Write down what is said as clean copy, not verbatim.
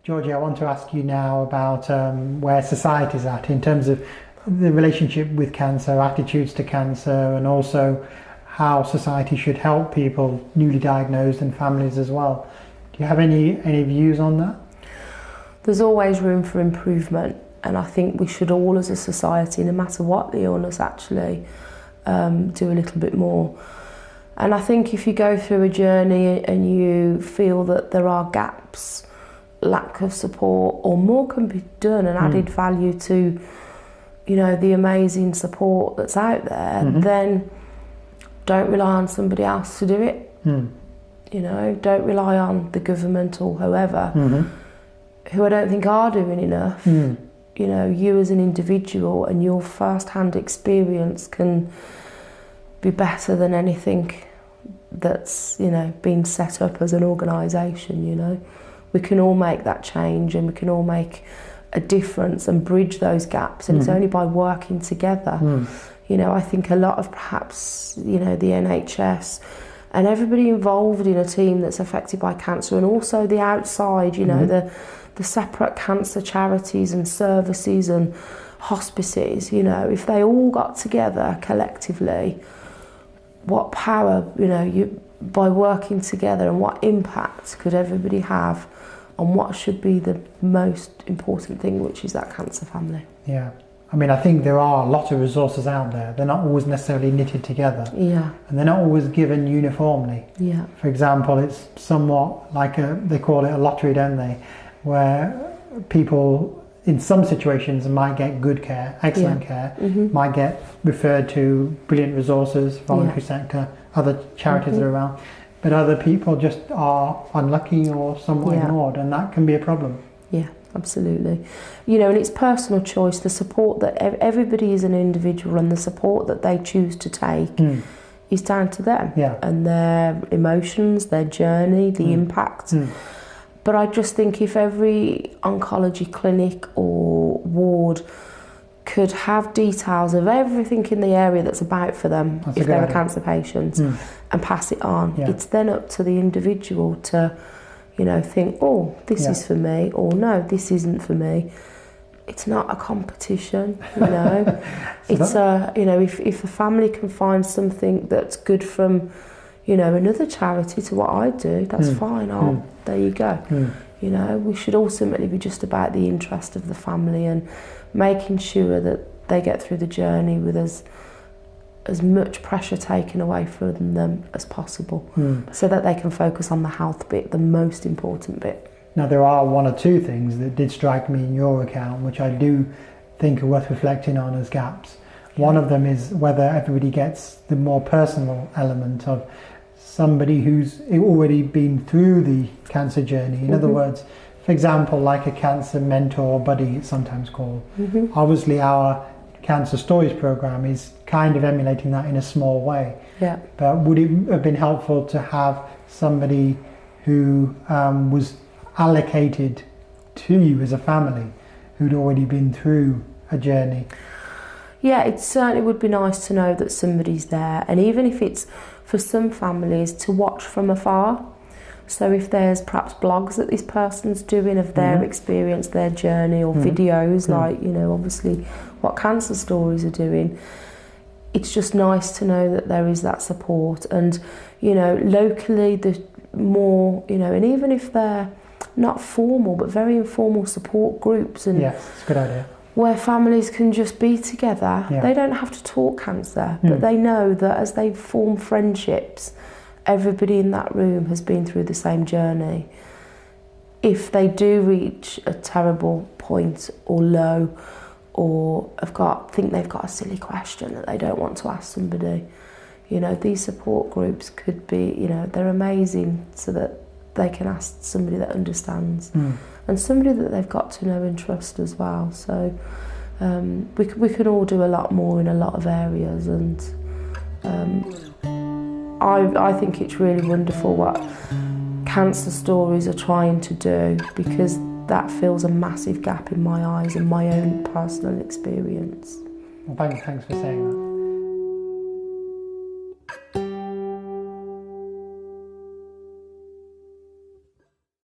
Georgie, I want to ask you now about where society's at in terms of the relationship with cancer, attitudes to cancer, and also how society should help people newly diagnosed and families as well. Do you have any views on that? There's always room for improvement, and I think we should all as a society, no matter what the illness, actually do a little bit more. And I think if you go through a journey and you feel that there are gaps, lack of support, or more can be done and added value to, you know, the amazing support that's out there, then don't rely on somebody else to do it. You know, don't rely on the government or whoever, who I don't think are doing enough. You know, you as an individual and your first-hand experience can be better than anything that's, you know, been set up as an organisation, you know. We can all make that change, and we can all make a difference and bridge those gaps, and it's only by working together. You know, I think a lot of perhaps, you know, the NHS and everybody involved in a team that's affected by cancer, and also the outside, you know, the separate cancer charities and services and hospices, you know, if they all got together collectively, what power, you know, by working together, and what impact could everybody have on what should be the most important thing, which is that cancer family. Yeah. I mean, I think there are a lot of resources out there. They're not always necessarily knitted together. Yeah. And they're not always given uniformly. Yeah. For example, it's somewhat like they call it a lottery, don't they? Where people in some situations might get good care, excellent care, might get referred to brilliant resources, voluntary sector, other charities that are around. But other people just are unlucky or somewhat ignored, and that can be a problem. Yeah, absolutely. You know, and it's personal choice, the support that everybody is an individual, and the support that they choose to take is down to them and their emotions, their journey, the impact. But I just think if every oncology clinic or ward could have details of everything in the area that's about for them, if they're a cancer patient, and pass it on, it's then up to the individual to, you know, think, oh, this is for me, or no, this isn't for me. It's not a competition, you know. It's a, you know, if the family can find something that's good from, you know, another charity to what I do, that's fine. Oh, there you go. You know, we should ultimately be just about the interest of the family and making sure that they get through the journey with as much pressure taken away from them as possible, so that they can focus on the health bit, the most important bit. Now, there are one or two things that did strike me in your account, which I do think are worth reflecting on as gaps. One of them is whether everybody gets the more personal element of somebody who's already been through the cancer journey. In other words, for example, like a cancer mentor or buddy, it's sometimes called. Obviously, our Cancer Stories program is kind of emulating that in a small way. But would it have been helpful to have somebody who was allocated to you as a family, who'd already been through a journey? Yeah, it certainly would be nice to know that somebody's there, and even if it's for some families to watch from afar. So if there's perhaps blogs that this person's doing of their experience, their journey, or videos like, you know, obviously what Cancer Stories are doing, it's just nice to know that there is that support. And, you know, locally the more, you know, and even if they're not formal but very informal support groups, and it's a good idea, where families can just be together. They don't have to talk cancer, but they know that as they form friendships, everybody in that room has been through the same journey. If they do reach a terrible point or low, or think they've got a silly question that they don't want to ask somebody, you know, these support groups could be, you know, they're amazing, so that they can ask somebody that understands, and somebody that they've got to know and trust as well. So we can all do a lot more in a lot of areas, and I think it's really wonderful what Cancer Stories are trying to do, because that fills a massive gap in my eyes and my own personal experience. Well, thanks for saying that.